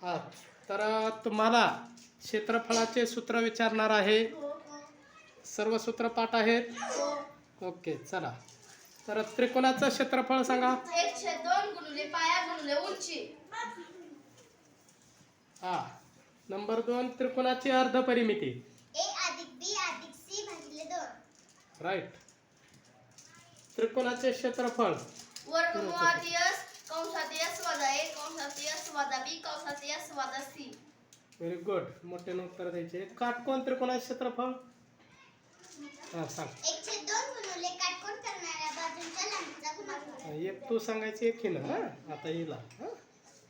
हा तर तुम्हाला क्षेत्रफळाचे सूत्र विचारणार आहे. सर्व सूत्र पाठ आहेत. ओके चला. तर त्रिकोणाचं क्षेत्रफळ सांगा. 1/2 गुणिले पाया गुणिले उंची. हा. नंबर 2 त्रिकोणाची अर्धपरिमिती. a + b + c / 2. राईट. त्रिकोणाचे क्षेत्रफळ. वर्गमुळात s कंसात s - 1 कंसात s - b कंसात s - c. Very good. मोठ्याने उत्तर द्यायचे. काटकोन त्रिकोणाचे क्षेत्रफळ. हा सांग. 1/2 गुणिले काटकोन करणाऱ्या बाजूंच्या लांबीचा गुणाकार. एक तू सांगायची एक हिनं. हा आता येला.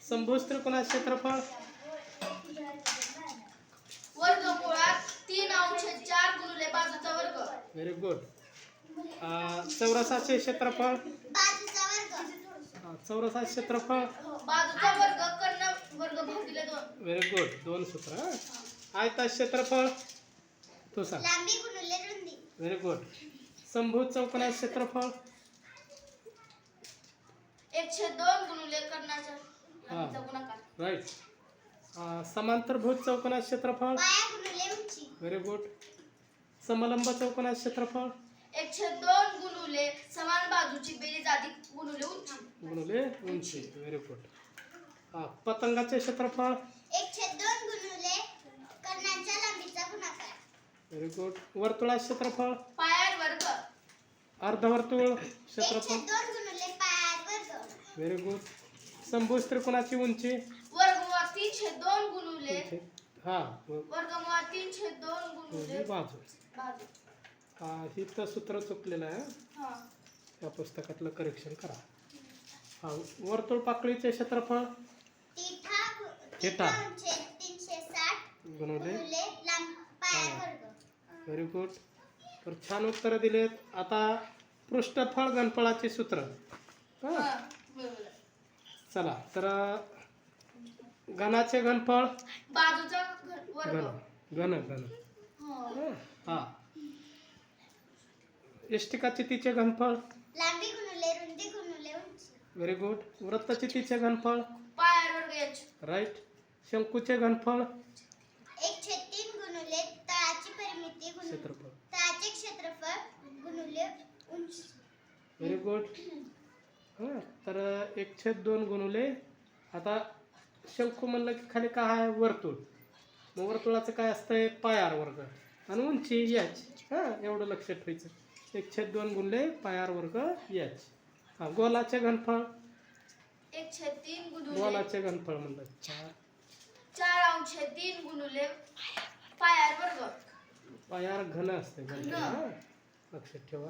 समभुज त्रिकोणाचे क्षेत्रफळ. वर्गमुळात 3/4 गुणिले बाजूचा वर्ग. Very good. चौरसाचे क्षेत्रफळ. बाजूचा वर्ग. चौरसाचे क्षेत्रफळ. बाजूचा वर्ग कर्ण वर्ग भागिले 2. Very good. 2 सूत्र. आयताचे क्षेत्रफळ. तू सांग. लांबी गुणिले रुंदी. Very good. समभुज चौकोनाचे क्षेत्रफळ. 1/2 गुणिले कर्णाच्या लांबीचा गुणाकार. राईट. समांतरभुज चौकोनाचे क्षेत्रफळ. पाया गुणिले उंची. Very good. समलंब चौकोनाचे क्षेत्रफळ. 1/2 गुणिले समान बाजूची बेरीज अधिक गुणिले उंची. गुणिले उंची. Very good. पतंगाचे क्षेत्रफळ. 1/2 गुणिले कर्णाच्या लांबीचा गुणाकार. Very good. वर्तुळाचे क्षेत्रफळ. पायार वर्ग. अर्धवर्तुळ क्षेत्रफळ. 1/2 गुणिले पायार वर्ग. Very good. समभुज त्रिकोणाची उंची. वर्गमुळात 3/2 गुणिले हा वर्गमुळात 3/2 गुणिले बाजू. बाजू. ही तर सूत्र चुकलेलं आहे. हा. त्या पुस्तकातलं करेक्शन करा. हा वर्तुळ पाकळीचे क्षेत्रफळ. थिटा 360 गुणिले लांब पायार वर्ग. Very good. तर छान उत्तर दिलेत. आता पृष्ठफळ घनफळाचे सूत्र. हा, बरोबर. चला तर घनाचे घनफळ. बाजूचा वर्ग. घन घन घन. हो. हा. इष्टिकाचितीचे घनफळ. लांबी गुणिले रुंदी गुणिले उंची. Very good. वृत्तचितीचे घनफळ. पायार वर्ग h. राईट. शंकूचे घनफळ. 1/3 गुणिले तळाची परिमिती गुणिले क्षेत्रफळ. तळाचे क्षेत्रफळ गुणिले उंची. Very good. हां तर 1/2 गुणिले. आता शंकू म्हणलं की खाली काय आहे वर्तुळ. मग वर्तुळाचं काय असतंय पायार वर्ग आणि उंची h. हां एवढं लक्षात ठेवायचं. 1/2 गुणिले पायार वर्ग h. हां गोलाचे घनफळ. 1/3 गुणिले गोलाचे घनफळ म्हणलं 4/3 गुणिले पायार वर्ग. पायार घन असते. घन. हां लक्षात ठेवा.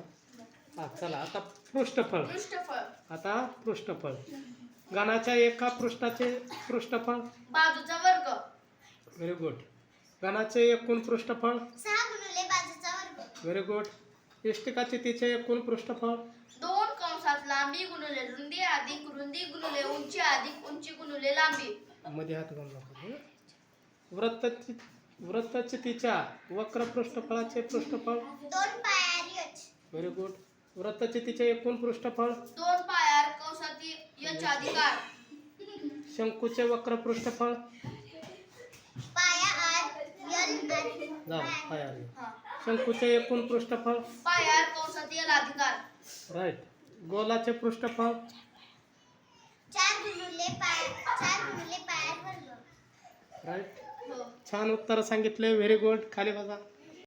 हा चला आता पृष्ठफळ. पृष्ठफळ. आता पृष्ठफळ. घनाच्या एका पृष्ठाचे पृष्ठफळ. बाजूचा वर्ग. Very good. घनाचे एकूण पृष्ठफळ. 6 गुणिले बाजूचा वर्ग. Very good. इष्टिकाचितीचे एकूण पृष्ठफळ. 2 कंसात लांबी गुणिले रुंदी अधिक रुंदी गुणिले उंची अधिक उंची गुणिले लांबी. मध्ये हात घालू नका. वृत्तचितीच्या वक्र पृष्ठफळाचे पृष्ठफळ. 2 पायार h. Very good. वृत्तचितीचे एकूण पृष्ठफळ. 2 पायार कंसात h अधिक r. शंकूचे वक्र पृष्ठफळ. पाया r l r. झालं पायार. हा. शंकूचे एकूण पृष्ठफळ. पायार कंसात l अधिक r. राईट. गोलाचे पृष्ठफळ. 4 गुणिले पायार वर्ग. राईट. हो. छान उत्तर सांगितले. Very good. खाली बघा.